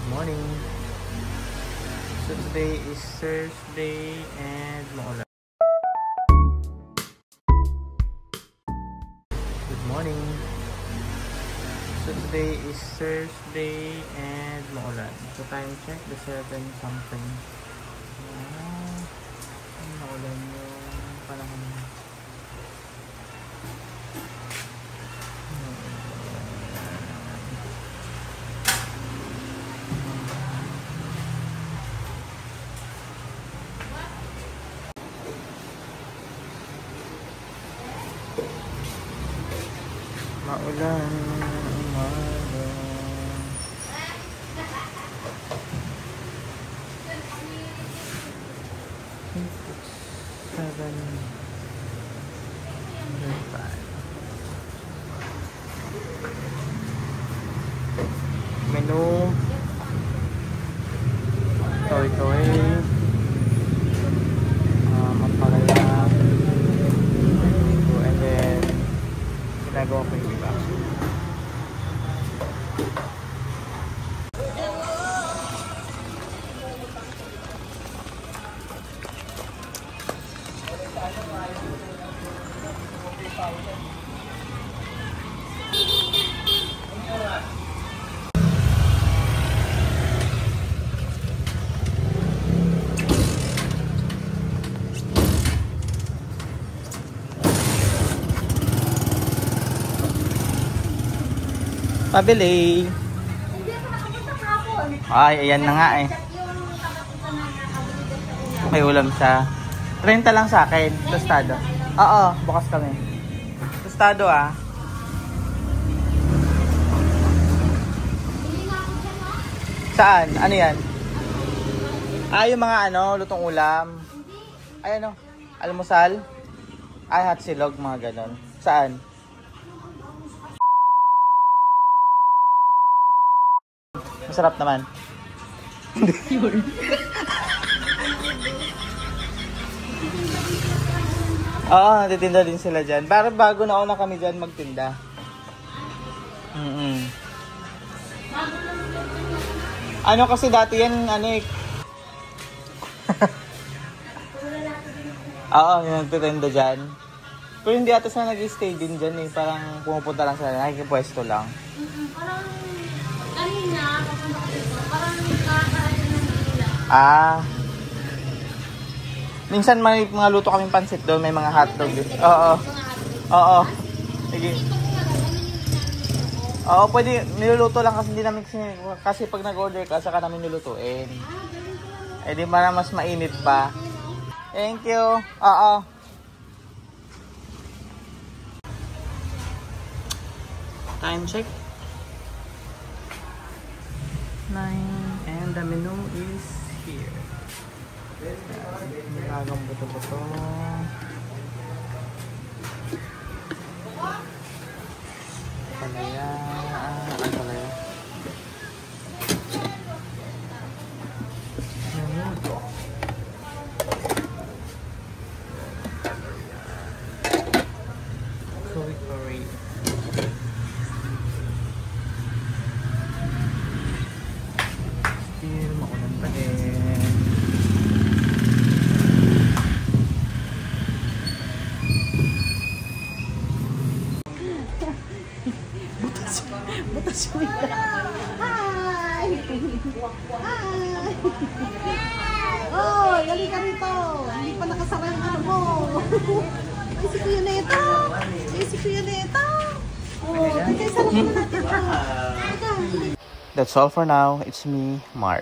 Morning. So today is Thursday and maulan. Good morning. So today is Thursday and maulan. So time check, the 7 something. Maulan yung panahon. Maulan umaga. Menu toy mapalaya, and then ginagawa ko yung iba. Pabili. Ay, ayan na nga eh. May ulam siya. 30 lang sa akin. Tostado. Oo, bukas kami. Tostado ah. Saan? Ano yan? Ah, yung mga ano, lutong ulam. Ay ano, almusal. Ay, hot silog, mga ganon. Saan? Masarap naman. Oo, natitinda din sila dyan. Pero bago na una kami dyan magtinda. Ano kasi dati yan, ano eh. Oo, yung nagtitinda dyan. Pero hindi ata sila nag-stay din dyan eh. Parang pumupunta lang sila, nakikipwesto lang. Parang kanina, papunta ko dito, parang nakakaano ng nila. Ah. Minsan may mga luto kaming pansit doon, may mga hotdog din. Oo. Oo. Sige. Oo, pwede niluluto lang kasi hindi namin kasi pag nag-order ka saka namin nilutuin. Eh di para mas mainit pa. Thank you. Oo. Time check. 9 and the menu is here. Magang buto-buto. Palaya. Ang palaya. Menudo. Soy curry. Maulan pa din. Butas yung ita. Hi! Hi! Oh, yali ka rito. Hindi pa nakasara yung ano mo. Ay, si Kuya Neto. Ay, si Kuya Neto. Oh, tigay sa lang natin. That's all for now. It's me, Mar.